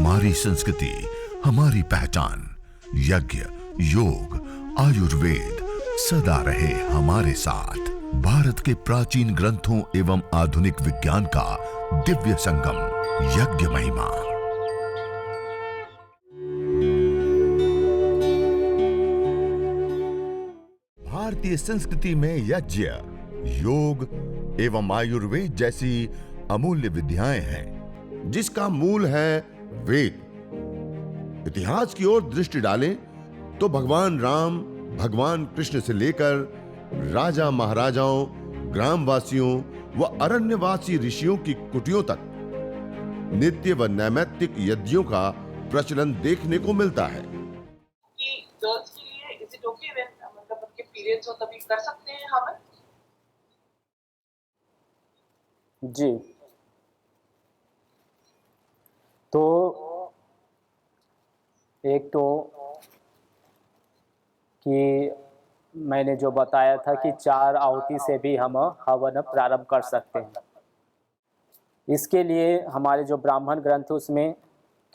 हमारी संस्कृति, हमारी पहचान। यज्ञ, योग, आयुर्वेद सदा रहे हमारे साथ। भारत के प्राचीन ग्रंथों एवं आधुनिक विज्ञान का दिव्य संगम, यज्ञ महिमा। भारतीय संस्कृति में यज्ञ, योग एवं आयुर्वेद जैसी अमूल्य विद्याएं हैं, जिसका मूल है वेद। इतिहास की ओर दृष्टि डालें तो भगवान राम, भगवान कृष्ण से लेकर राजा महाराजाओं, ग्रामवासियों व अरण्यवासी ऋषियों की कुटियों तक नित्य व नैमित्तिक यज्ञों का प्रचलन देखने को मिलता है। कि गर्ल्स के लिए इज इट ओके व्हेन मतलब उनके पीरियड्स हो तभी कर सकते हैं हवन? जी, तो एक तो कि मैंने जो बताया था कि 4 आहुति से भी हम हवन प्रारंभ कर सकते हैं। इसके लिए हमारे जो ब्राह्मण ग्रंथ उसमें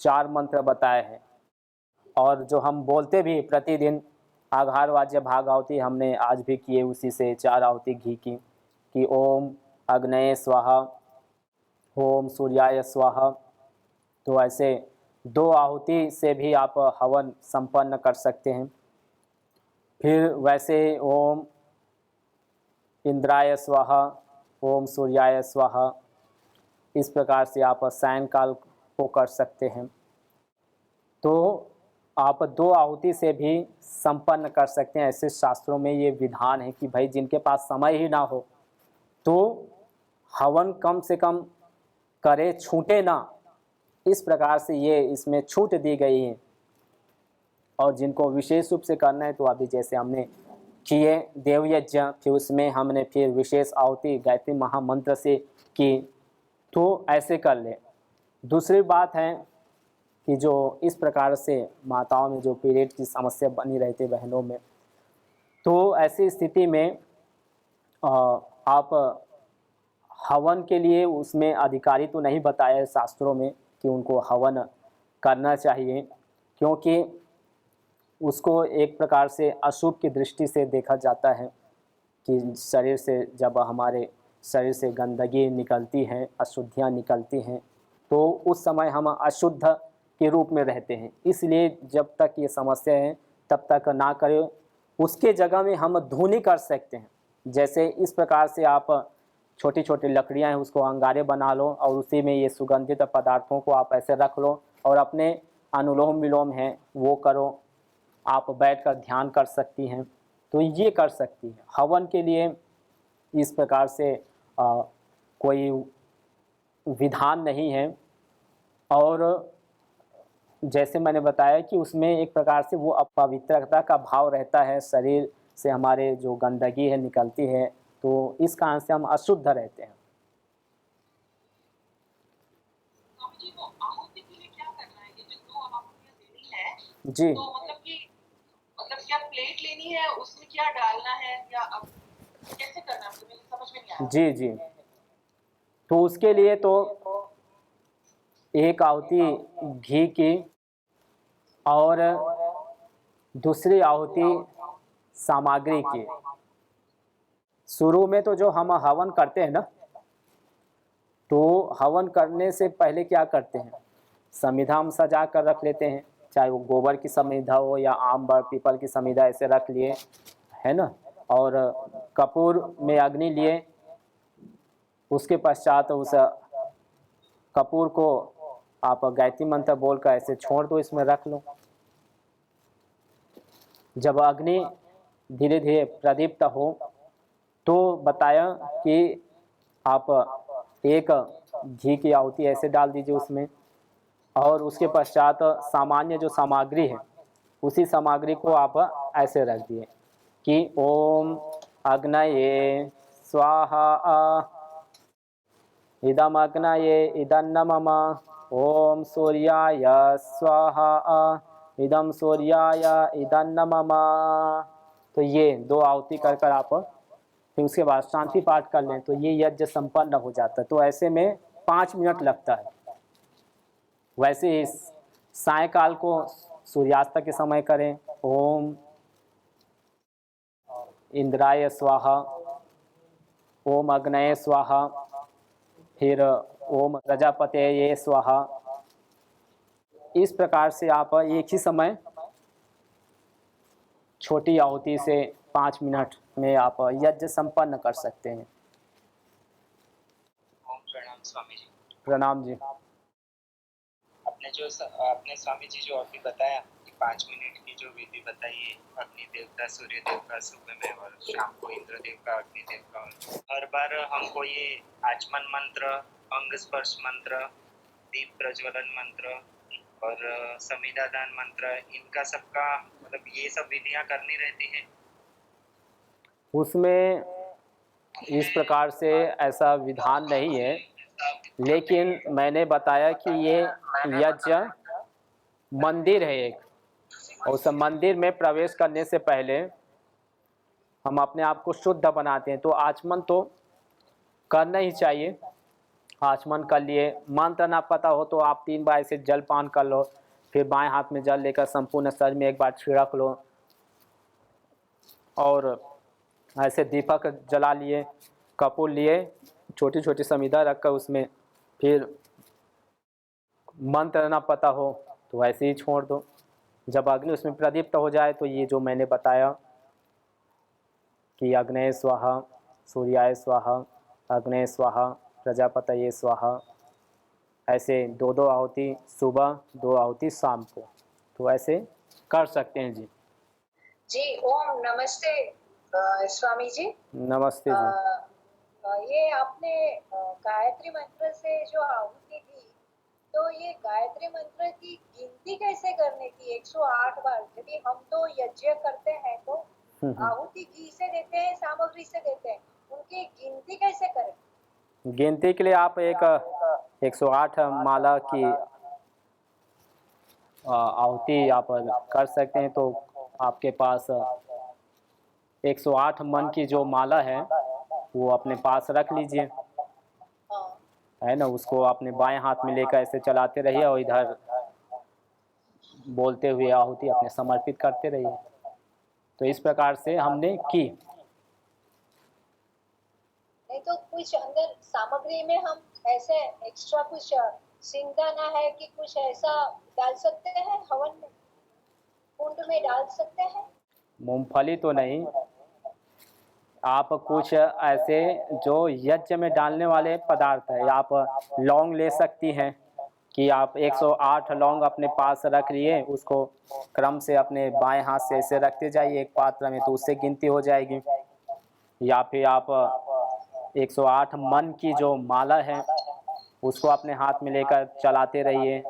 4 मंत्र बताए हैं, और जो हम बोलते भी प्रतिदिन आघार वाज्य भाग आहुति हमने आज भी किए, उसी से 4 आहुति घी की कि ओम अग्नये स्वाहा, ओम सूर्याय स्वाहा। तो ऐसे 2 आहुति से भी आप हवन संपन्न कर सकते हैं। फिर वैसे ओम इंद्राय स्वाहा, ओम सूर्याय स्वाहा, इस प्रकार से आप सायंकाल को कर सकते हैं। तो आप 2 आहुति से भी संपन्न कर सकते हैं। ऐसे शास्त्रों में ये विधान है कि भाई जिनके पास समय ही ना हो तो हवन कम से कम करे, छूटे ना, इस प्रकार से ये इसमें छूट दी गई है। और जिनको विशेष रूप से करना है तो अभी जैसे हमने किए देवयज्ञ, फिर उसमें हमने फिर विशेष आहुति गायत्री महामंत्र से की, तो ऐसे कर ले। दूसरी बात है कि जो इस प्रकार से माताओं में जो पीरियड की समस्या बनी रहती है बहनों में, तो ऐसी स्थिति में आप हवन के लिए उसमें अधिकारी तो नहीं बताया है शास्त्रों में कि उनको हवन करना चाहिए, क्योंकि उसको एक प्रकार से अशुभ की दृष्टि से देखा जाता है कि शरीर से जब हमारे शरीर से गंदगी निकलती है, अशुद्धियाँ निकलती हैं, तो उस समय हम अशुद्ध के रूप में रहते हैं। इसलिए जब तक ये समस्या है तब तक ना करें। उसके जगह में हम धुनी कर सकते हैं। जैसे इस प्रकार से आप छोटी छोटी लकड़ियां हैं उसको अंगारे बना लो और उसी में ये सुगंधित पदार्थों को आप ऐसे रख लो और अपने अनुलोम विलोम है वो करो। आप बैठकर ध्यान कर सकती हैं, तो ये कर सकती हैं। हवन के लिए इस प्रकार से कोई विधान नहीं है। और जैसे मैंने बताया कि उसमें एक प्रकार से वो अपवित्रता का भाव रहता है, शरीर से हमारे जो गंदगी है निकलती है, तो इस कारण से हम अशुद्ध रहते हैं। जी, वो आहुति के लिए क्या करना है? ये जो 2 आहुतियां देनी है, जी, तो मतलब क्या प्लेट लेनी है, उसमें क्या डालना है या अब कैसे करना है? मुझे समझ में नहीं आया। जी, जी। तो उसके लिए तो एक आहुति घी की और दूसरी आहुति सामग्री की। शुरू में तो जो हम हवन करते हैं ना, तो हवन करने से पहले क्या करते हैं, समिधा हम सजा कर रख लेते हैं, चाहे वो गोबर की समिधा हो या आम बर पीपल की समिधा, ऐसे रख लिए है ना। और कपूर में अग्नि लिए, उसके पश्चात उस कपूर को आप गायत्री मंत्र बोलकर ऐसे छोड़ दो, इसमें रख लो। जब अग्नि धीरे धीरे प्रदीप्त हो तो बताया कि आप एक घी की आहुति ऐसे डाल दीजिए उसमें, और उसके पश्चात सामान्य जो सामग्री है उसी सामग्री को आप ऐसे रख दिए कि ओम अग्नये स्वाहा, इदम अग्नये इदन्नमम, ओम सूर्याय स्वाहा, इदम सूर्याय इदन्नमम। तो ये 2 आहुति कर आप फिर उसके बाद शांति पाठ कर लें तो ये यज्ञ संपन्न हो जाता है। तो ऐसे में 5 मिनट लगता है। वैसे ही सायंकाल को सूर्यास्त के समय करें। ओम इंद्राय स्वाहा, ओम अग्नये स्वाहा, फिर ओम प्रजापतये स्वाहा। इस प्रकार से आप एक ही समय छोटी आहुति से 5 मिनट में आप यज्ञ संपन्न कर सकते हैं। ओम प्रणाम स्वामी जी। प्रणाम जी। आपने स्वामी जी जो अभी बताया कि 5 मिनट की जो विधि बताई है, अग्नि देवता, सूर्य देव का सुबह में और शाम को इंद्र देव का, अग्नि देव का, हर बार हमको ये आचमन मंत्र, अंग स्पर्श मंत्र, दीप प्रज्वलन मंत्र और समिधादान मंत्र, इनका सबका मतलब ये सब विधियां करनी रहती हैं। उसमें इस प्रकार से ऐसा विधान नहीं है, लेकिन मैंने बताया कि ये यज्ञ मंदिर है एक, और उस मंदिर में प्रवेश करने से पहले हम अपने आप को शुद्ध बनाते हैं। तो आचमन तो करना ही चाहिए। आचमन कर लिए, मंत्र ना पता हो तो आप 3 बार ऐसे जलपान कर लो, फिर बाएं हाथ में जल लेकर संपूर्ण शरीर में एक बार छिड़क लो, और ऐसे दीपक जला लिए, कपूर लिए, छोटी छोटी समिधा रखकर उसमें, फिर मंत्र ना पता हो तो ऐसे ही छोड़ दो। जब अग्नि उसमें प्रदीप्त हो जाए तो ये जो मैंने बताया कि अग्नये स्वाहा, सूर्याय स्वाहा, अग्नये स्वाहा, प्रजापतये स्वाहा, ऐसे 2-2 आहुति सुबह, 2 आहुति शाम को, तो ऐसे कर सकते हैं जी। जी ओम नमस्ते स्वामी जी। नमस्ते जी। ये आपने गायत्री मंत्र से जो आहुति दी, तो ये गायत्री मंत्र की गिनती कैसे करने की? 108 बार यदि हम तो यज्ञ करते हैं तो आहुति घी से देते हैं, सामग्री से देते हैं, उनकी गिनती कैसे करें? गिनती के लिए आप एक 108 माला की आहुति आप कर सकते हैं। तो आपके पास 108 मन की जो माला है वो अपने पास रख लीजिए, है ना। उसको अपने बाएं हाथ में लेकर ऐसे चलाते रहिए और इधर बोलते हुए आहुति अपने समर्पित करते रहिए। तो इस प्रकार से हमने की। नहीं तो कुछ अंदर सामग्री में हम ऐसे एक्स्ट्रा कुछ सिंगदाना है कि कुछ ऐसा डाल सकते हैं, हवन में कुंड में डाल सकते हैं? मूंगफली तो नहीं, आप कुछ ऐसे जो यज्ञ में डालने वाले पदार्थ है, आप लौंग ले सकती हैं कि आप 108 लौंग अपने पास रख लिए, उसको क्रम से अपने बाएं हाथ से ऐसे रखते जाइए एक पात्र में, तो उससे गिनती हो जाएगी। या फिर आप 108 मन की जो माला है उसको अपने हाथ में लेकर चलाते रहिए,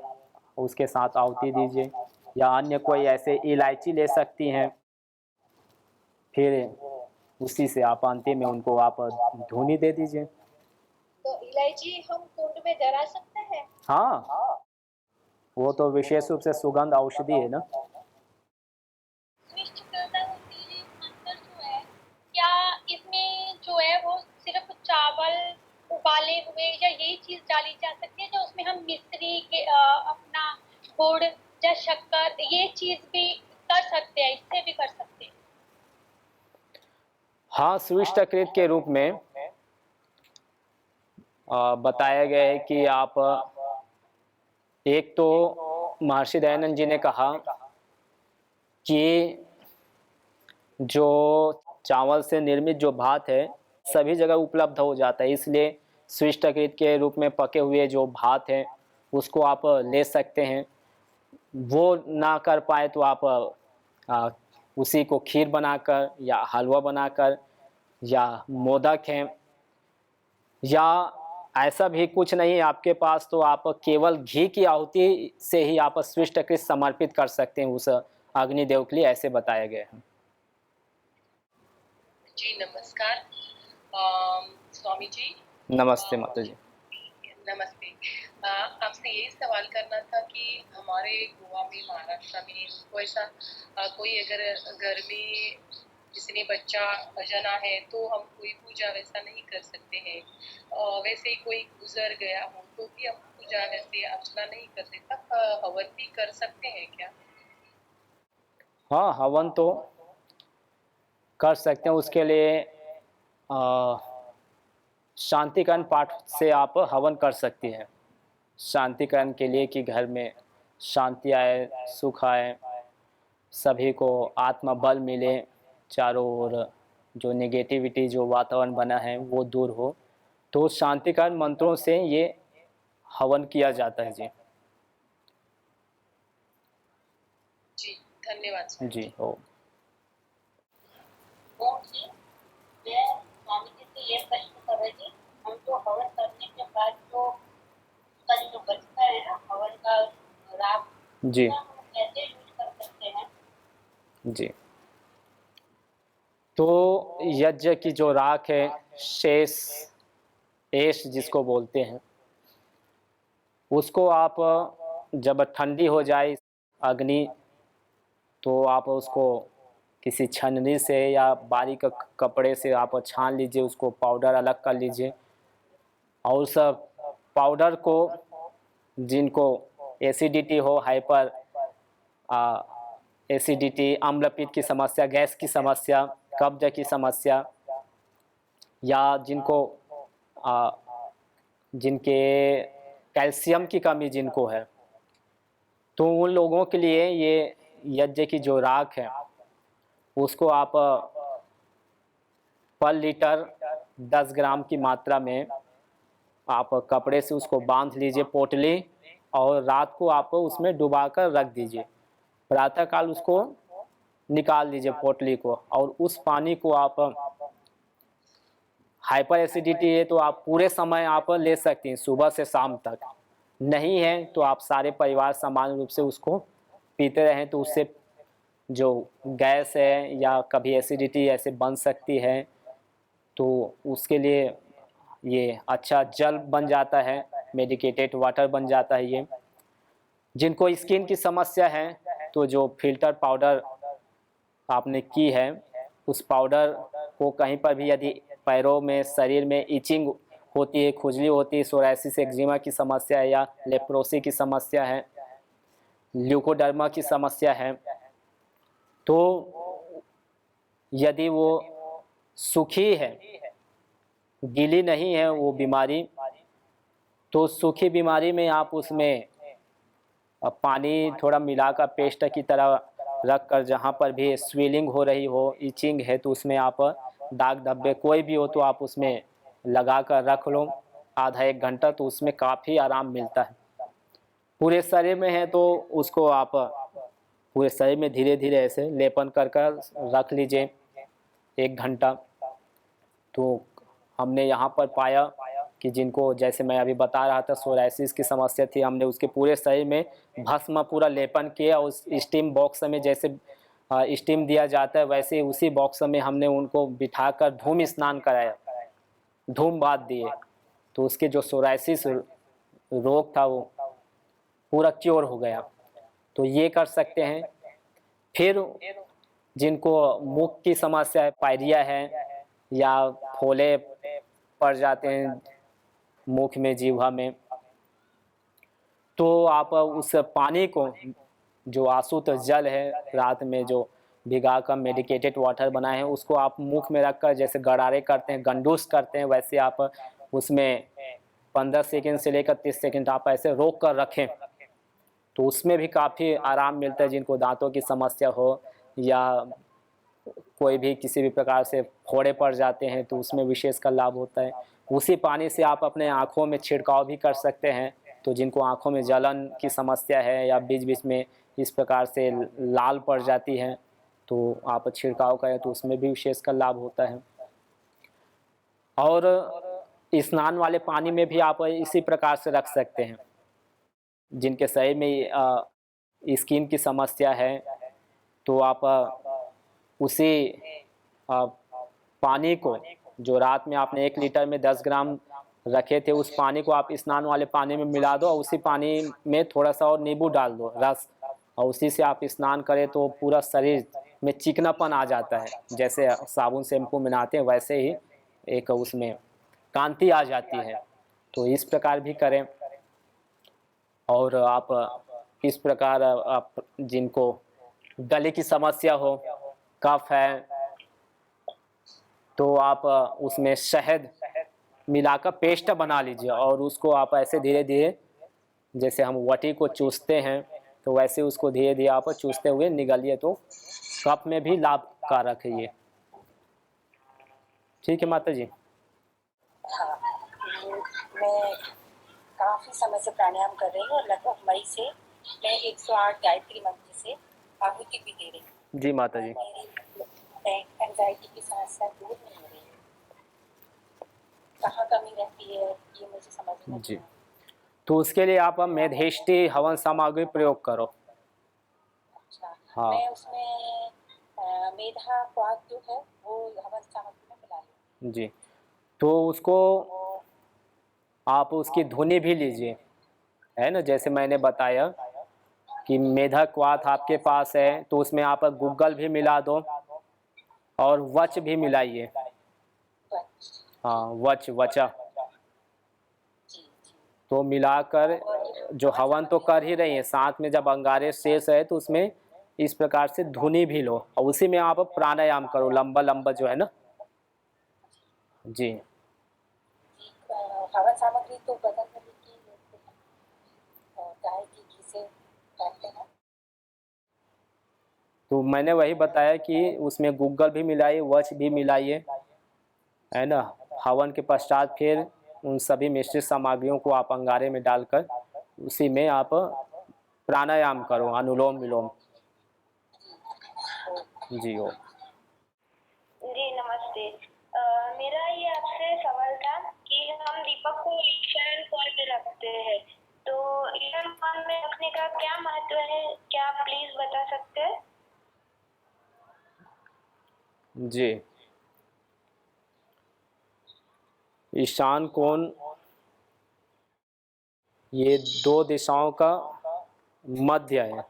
उसके साथ आहुति दीजिए। या अन्य कोई ऐसे इलायची ले सकती हैं, फिर उसी से आप अंतिम में उनको आप धुनी दे दीजिए। तो इलायची हम कुंड में जला सकते हैं? हाँ, वो तो विशेष रूप से सुगंध औषधि है ना। क्या इसमें जो है वो सिर्फ चावल उबाले हुए या यही चीज डाली जा सकती है, जो उसमें हम मिश्री के अपना गुड़ या शक्कर ये चीज भी कर सकते हैं, इससे भी कर सकते हैं? हाँ, स्विष्टकृत के रूप में बताया गया है कि आप एक तो महर्षि दयानंद जी ने कहा कि जो चावल से निर्मित जो भात है सभी जगह उपलब्ध हो जाता है, इसलिए स्विष्टकृत के रूप में पके हुए जो भात है उसको आप ले सकते हैं। वो ना कर पाए तो आप उसी को खीर बनाकर या हलवा बनाकर या मोदक है, या ऐसा भी कुछ नहीं है आपके पास तो आप केवल घी की आहुति से ही आप स्विष्टकृत समर्पित कर सकते हैं उस अग्निदेव के लिए, ऐसे बताया गया है। जी नमस्कार स्वामी जी। नमस्ते माता जी। नमस्ते। आपसे यही सवाल करना था कि हमारे गोवा में, महाराष्ट्र में कोई ऐसा कोई अगर घर में जिसने बच्चा जना है तो हम कोई पूजा वैसा नहीं कर सकते हैं। वैसे ही कोई गुजर गया हो तो भी हम पूजा जैसे अर्चना नहीं करते तब हवन भी कर सकते हैं क्या? हाँ, हवन तो कर सकते हैं। उसके लिए शांतिकरण पाठ से आप हवन कर सकती हैं। शांतिकरण के लिए कि घर में शांति आए, सुख आए, सभी को आत्मबल मिले, चारों ओर जो नेगेटिविटी जो वातावरण बना है वो दूर हो, तो शांतिकरण मंत्रों से ये हवन किया जाता है जी। जी, धन्यवाद सर। जी हो। ओम जी, मैं स्वामी जी से ये प्रश्न कर रही थी, हम जो हवन करने के बाद जो उसका जो बचता है ना हवन का राख, जी उसका हम कैसे यूज कर सकते हैं? जी। तो यज्ञ की जो राख है, शेष एश जिसको बोलते हैं, उसको आप जब ठंडी हो जाए अग्नि, तो आप उसको किसी छन्नी से या बारीक कपड़े से आप छान लीजिए, उसको पाउडर अलग कर लीजिए। और उस पाउडर को जिनको एसिडिटी हो, हाइपर एसिडिटी, अम्लपित्त की समस्या, गैस की समस्या, कब्ज की समस्या, या जिनके कैल्शियम की कमी जिनको है, तो उन लोगों के लिए ये यज्ञ की जो राख है उसको आप पर लीटर 10 ग्राम की मात्रा में आप कपड़े से उसको बांध लीजिए पोटली, और रात को आप उसमें डुबाकर रख दीजिए। प्रातःकाल उसको निकाल दीजिए पोटली को, और उस पानी को आप, हाइपर एसिडिटी है तो आप पूरे समय आप ले सकती हैं, सुबह से शाम तक। नहीं है तो आप सारे परिवार समान रूप से उसको पीते रहें, तो उससे जो गैस है या कभी एसिडिटी ऐसे बन सकती है, तो उसके लिए ये अच्छा जल बन जाता है, मेडिकेटेड वाटर बन जाता है ये। जिनको स्किन की समस्या है, तो जो फिल्टर पाउडर आपने की है, उस पाउडर को कहीं पर भी यदि पैरों में, शरीर में इचिंग होती है, खुजली होती है, सोरायसिस एक्जिमा की समस्या है, या लेप्रोसी की समस्या है, ल्यूकोडर्मा की समस्या है, तो यदि वो सूखी है, गीली नहीं है वो बीमारी, तो सूखी बीमारी में आप उसमें पानी थोड़ा मिलाकर पेस्ट की तरह रख कर, जहाँ पर भी स्वेलिंग हो रही हो, इचिंग है, तो उसमें आप दाग धब्बे कोई भी हो तो आप उसमें लगा कर रख लो आधा एक घंटा, तो उसमें काफ़ी आराम मिलता है। पूरे शरीर में है तो उसको आप पूरे शरीर में धीरे धीरे ऐसे लेपन कर कर रख लीजिए 1 घंटा। तो हमने यहाँ पर पाया कि जिनको, जैसे मैं अभी बता रहा था, सोरायसिस की समस्या थी, हमने उसके पूरे शरीर में भस्म पूरा लेपन किया। उस स्टीम बॉक्स में जैसे स्टीम दिया जाता है, वैसे ही उसी बॉक्स में हमने उनको बिठाकर धूम स्नान कराया, धूम बात दिए, तो उसके जो सोरायसिस रोग था वो पूरा क्योर हो गया। तो ये कर सकते हैं। फिर जिनको मुख की समस्या है, पायरिया है, या फोले पड़ जाते हैं मुख में, जीवा में, तो आप उस पानी को, जो आशुद्ध जल है रात में जो भिगा कर मेडिकेटेड वाटर बनाए हैं, उसको आप मुख में रखकर जैसे गरारे करते हैं, गंडूस करते हैं, वैसे आप उसमें 15 सेकंड से लेकर 30 सेकंड आप ऐसे रोक कर रखें, तो उसमें भी काफ़ी आराम मिलता है। जिनको दांतों की समस्या हो, या कोई भी किसी भी प्रकार से फोड़े पड़ जाते हैं, तो उसमें विशेष का लाभ होता है। उसी पानी से आप अपने आँखों में छिड़काव भी कर सकते हैं। तो जिनको आँखों में जलन की समस्या है, या बीच बीच में इस प्रकार से लाल पड़ जाती है, तो आप छिड़काव करें तो उसमें भी विशेष का लाभ होता है। और स्नान वाले पानी में भी आप इसी प्रकार से रख सकते हैं। जिनके शरीर में स्किन की समस्या है, तो आप उसी पानी को, जो रात में आपने 1 लीटर में 10 ग्राम रखे थे, उस पानी को आप स्नान वाले पानी में मिला दो, और उसी पानी में थोड़ा सा और नींबू डाल दो रस, और उसी से आप स्नान करें तो पूरा शरीर में चिकनापन आ जाता है। जैसे साबुन शैम्पू में नहाते हैं, वैसे ही एक उसमें कांति आ जाती है। तो इस प्रकार भी करें। और आप इस प्रकार आप जिनको गले की समस्या हो, कफ है, तो आप उसमें शहद मिलाकर पेस्ट बना लीजिए और उसको आप ऐसे धीरे धीरे, जैसे हम वटी को चूसते हैं तो वैसे उसको धीरे धीरे आप चूसते हुए निगलिए, तो कफ में भी लाभकारक है ये। ठीक है माता जी। हाँ, मैं काफ़ी समय से प्राणायाम कर रही हूँ और लगभग मई से मैं 108 गायत्री मंत्र से आहुति भी दे रही हूँ। जी माता जी। मेरी एंजाइटी की समस्या दूर नहीं हो रही है, कहाँ कमी रहती है ये मुझे समझ में जी, तो उसके लिए आप मेधेष्टि हवन सामग्री प्रयोग करो। अच्छा, हाँ। मैं उसमें मेधा क्वाथ जो है वो हवन सामग्री में मिला लूँ। जी, तो उसको आप उसकी धुनी भी लीजिए, है ना, जैसे मैंने बताया कि मेधा क्वाथ आपके पास है तो उसमें आप गूगल भी मिला दो और वच भी मिलाइए। हाँ, वचा जी जी। तो मिलाकर जो हवन तो कर ही रही है, साथ में जब अंगारे शेष है तो उसमें इस प्रकार से धुनी भी लो और उसी में आप प्राणायाम करो लंबा लंबा जो है ना। जी। हवन सामग्री तो बदन में की गाय की घी से करते हैं। तो मैंने वही बताया कि उसमें गूगल भी मिलाइए, वच भी मिलाइए, है ना। हवन के पश्चात फिर उन सभी मिश्रित सामग्रियों को आप अंगारे में डालकर उसी में आप प्राणायाम करो, अनुलोम विलोम। जी हो। जी नमस्ते। मेरा ये आपसे सवाल था कि हम दीपक को ईशान कोण में रखते हैं, तो ईशान कोण में रखने का क्या महत्व है, क्या आप प्लीज बता सकते हैं? जी, ईशान कोण ये दो दिशाओं का मध्य है,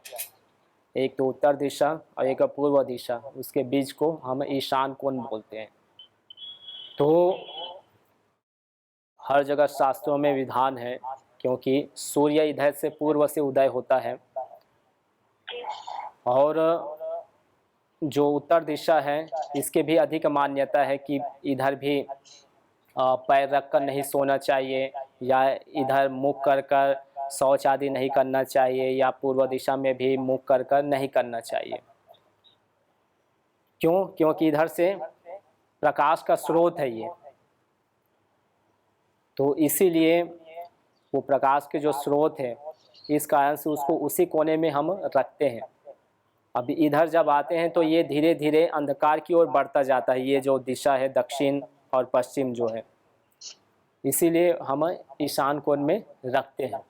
एक तो उत्तर दिशा और एक पूर्व दिशा, उसके बीच को हम ईशान कोण बोलते हैं। तो हर जगह शास्त्रों में विधान है, क्योंकि सूर्य इधर से पूर्व से उदय होता है और जो उत्तर दिशा है इसके भी अधिक मान्यता है कि इधर भी पैर रख कर नहीं सोना चाहिए या इधर मुख कर कर शौच आदि नहीं करना चाहिए या पूर्व दिशा में भी मुख कर कर नहीं करना चाहिए। क्यों? क्योंकि इधर से प्रकाश का स्रोत है ये, तो इसीलिए वो प्रकाश के जो स्रोत है इस कारण से उसको उसी कोने में हम रखते हैं। अब इधर जब आते हैं तो ये धीरे धीरे अंधकार की ओर बढ़ता जाता है, ये जो दिशा है दक्षिण और पश्चिम जो है, इसीलिए हम ईशान कोण में रखते हैं।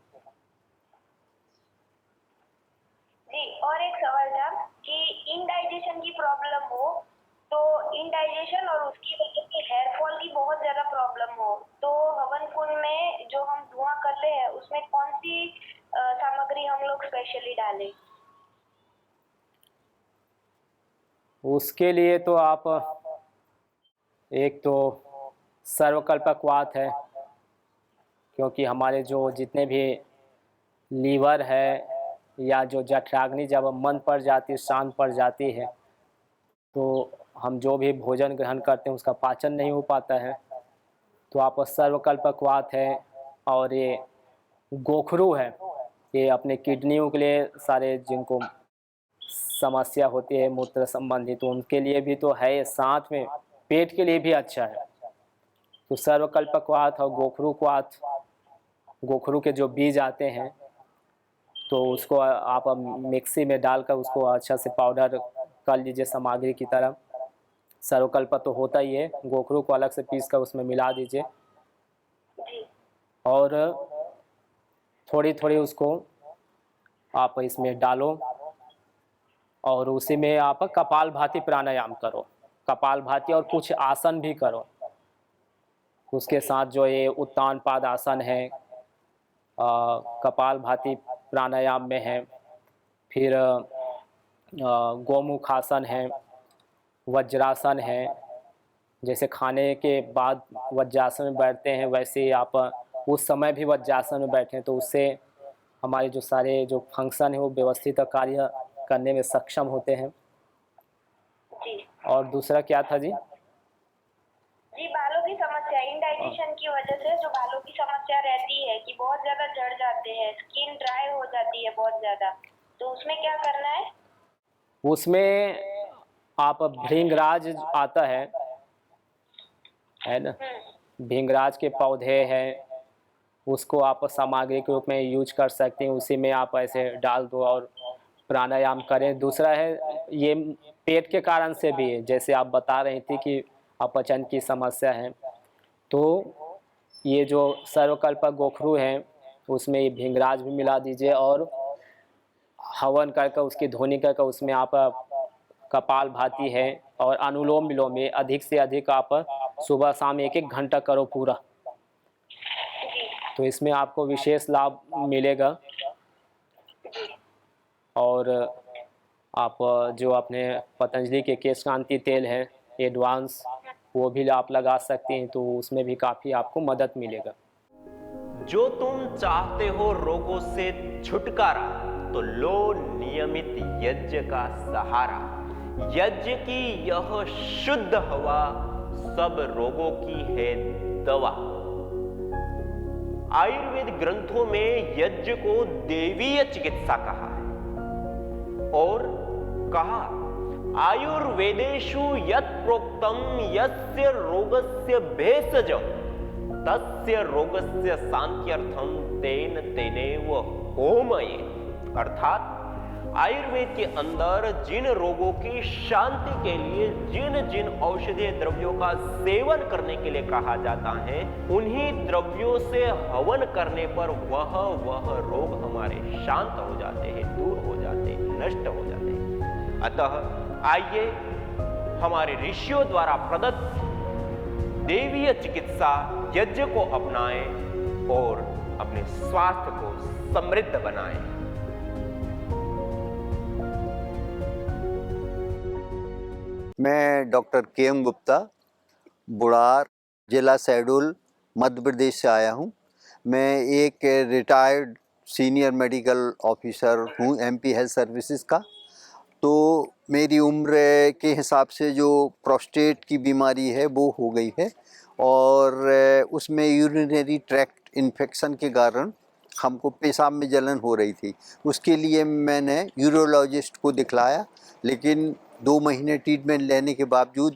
जी, और एक सवाल था कि इनडाइजेशन की प्रॉब्लम हो, तो इनडाइजेशन और उसकी वजह से हेयर फॉल की बहुत ज़्यादा प्रॉब्लम हो, तो हवन कुंड में जो हम धुआं करते हैं उसमें कौन सी सामग्री हम लोग स्पेशली डालें? उसके लिए तो आप एक तो सर्वकल्पक वात है, क्योंकि हमारे जो जितने भी लीवर है या जो जठराग्नि जब मन पड़ जाती है, शांत पड़ जाती है, तो हम जो भी भोजन ग्रहण करते हैं उसका पाचन नहीं हो पाता है, तो आप सर्वकल्पक वात है। और ये गोखरू है, ये अपने किडनियों के लिए, सारे जिनको समस्या होती है मूत्र संबंधी तो उनके लिए भी तो है, साथ में पेट के लिए भी अच्छा है। तो सर्वकल्पक वात और गोखरू वात, गोखरू के जो बीज आते हैं तो उसको आप मिक्सी में डालकर उसको अच्छा से पाउडर कर लीजिए सामग्री की तरह। सर्वकल्प तो होता ही है, गोखरू को अलग से पीस कर उसमें मिला दीजिए और थोड़ी थोड़ी उसको आप इसमें डालो और उसी में आप कपालभाति प्राणायाम करो, कपालभाति और कुछ आसन भी करो। उसके साथ जो ये उत्तान पाद आसन है, कपालभाति प्राणायाम में है, फिर गोमुखासन है, वज्रासन है, जैसे खाने के बाद वज्रासन में बैठते हैं वैसे आप उस समय भी वज्रासन में बैठें तो उससे हमारे जो सारे जो फंक्शन है वो व्यवस्थित कार्य करने में सक्षम होते हैं। जी और दूसरा क्या था जी? जी, बालों की समस्या, इंडाइजेशन की वजह से जो बालों की समस्या रहती है कि बहुत ज्यादा झड़ जाते हैं, स्किन ड्राई हो जाती है बहुत ज्यादा, तो उसमें क्या करना है? उसमें आप भृंगराज आता है ना, भृंगराज के पौधे हैं, उसको आप सामग्री के रूप में यूज कर सकते हैं। उसी में आप ऐसे डाल दो और प्राणायाम करें। दूसरा है ये पेट के कारण से भी है, जैसे आप बता रही थी कि अपचन की समस्या है, तो ये जो सर्वकल्प गोखरू है उसमें ये भृंगराज भी मिला दीजिए और हवन करके उसकी धुनी करके उसमें आप कपाल भाती है और अनुलोम विलोम में अधिक से अधिक आप सुबह शाम 1-1 घंटा करो पूरा, तो इसमें आपको विशेष लाभ मिलेगा। और आप जो अपने पतंजलि के केश कांति तेल है एडवांस, वो भी आप लगा सकते हैं, तो उसमें भी काफ़ी आपको मदद मिलेगा। जो तुम चाहते हो रोगों से छुटकारा, तो लो नियमित यज्ञ का सहारा। यज्ञ की यह शुद्ध हवा सब रोगों की है दवा। आयुर्वेद ग्रंथों में यज्ञ को देवीय चिकित्सा कहा है और कहा आयुर्वेदेषु यत् प्रोक्तम यस्य रोगस्य भेषजं तस्य रोगस्य शांत्यर्थम तेन तेनेव होमये। अर्थात आयुर्वेद के अंदर जिन रोगों की शांति के लिए जिन जिन औषधीय द्रव्यों का सेवन करने के लिए कहा जाता है, उन्हीं द्रव्यों से हवन करने पर वह रोग हमारे शांत हो जाते हैं, दूर हो जाते हैं, नष्ट हो जाते हैं। अतः आइए हमारे ऋषियों द्वारा प्रदत्त देवीय चिकित्सा यज्ञ को अपनाएं और अपने स्वास्थ्य को समृद्ध बनाएं। मैं डॉक्टर के.एम. गुप्ता, बुड़ार, जिला शहडोल, मध्य प्रदेश से आया हूँ। मैं एक रिटायर्ड सीनियर मेडिकल ऑफिसर हूँ एमपी हेल्थ सर्विसेज का। तो मेरी उम्र के हिसाब से जो प्रोस्टेट की बीमारी है वो हो गई है और उसमें यूरिनरी ट्रैक्ट इन्फेक्शन के कारण हमको पेशाब में जलन हो रही थी। उसके लिए मैंने यूरोलॉजिस्ट को दिखलाया, लेकिन 2 महीने ट्रीटमेंट लेने के बावजूद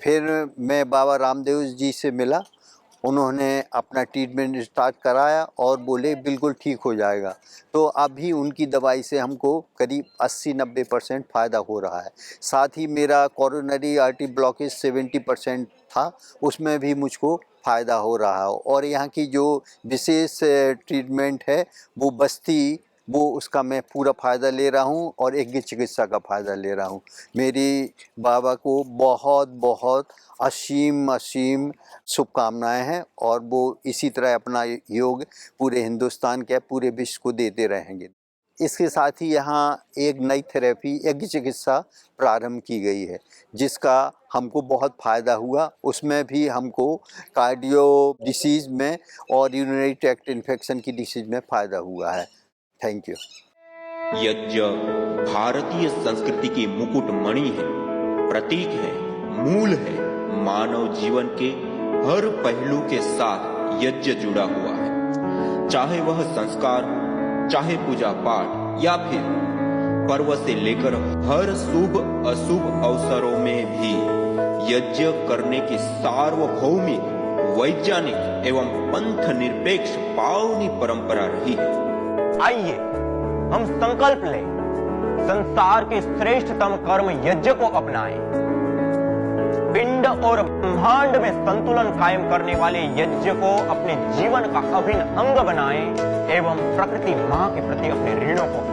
फिर मैं बाबा रामदेव जी से मिला। उन्होंने अपना ट्रीटमेंट स्टार्ट कराया और बोले बिल्कुल ठीक हो जाएगा। तो अभी उनकी दवाई से हमको करीब 80-90% फ़ायदा हो रहा है। साथ ही मेरा कोरोनरी आर्टरी ब्लॉकेज 70% था, उसमें भी मुझको फ़ायदा हो रहा है। और यहाँ की जो विशेष ट्रीटमेंट है वो बस्ती, वो उसका मैं पूरा फ़ायदा ले रहा हूँ और यज्ञ चिकित्सा का फ़ायदा ले रहा हूँ। मेरी बाबा को बहुत बहुत असीम शुभकामनाएं हैं और वो इसी तरह अपना योग पूरे हिंदुस्तान के, पूरे विश्व को देते रहेंगे। इसके साथ ही यहाँ एक नई थेरेपी यज्ञ चिकित्सा प्रारंभ की गई है, जिसका हमको बहुत फ़ायदा हुआ। उसमें भी हमको कार्डियो डिसीज़ में और यूरिनरी ट्रैक्ट इन्फेक्शन की डिसीज़ में फ़ायदा हुआ है। Thank you. यज्ञ भारतीय संस्कृति की मुकुट मणि है, प्रतीक है, मूल है। मानव जीवन के हर पहलू के साथ यज्ञ जुड़ा हुआ है, चाहे वह संस्कार, चाहे पूजा पाठ या फिर पर्व से लेकर हर शुभ अशुभ अवसरों में भी यज्ञ करने की सार्वभौमिक, वैज्ञानिक एवं पंथ निरपेक्ष पावनी परंपरा रही है। आइए हम संकल्प लें, संसार के श्रेष्ठतम कर्म यज्ञ को अपनाएं। पिंड और ब्रह्मांड में संतुलन कायम करने वाले यज्ञ को अपने जीवन का अभिन्न अंग बनाएं एवं प्रकृति मां के प्रति अपने ऋणों को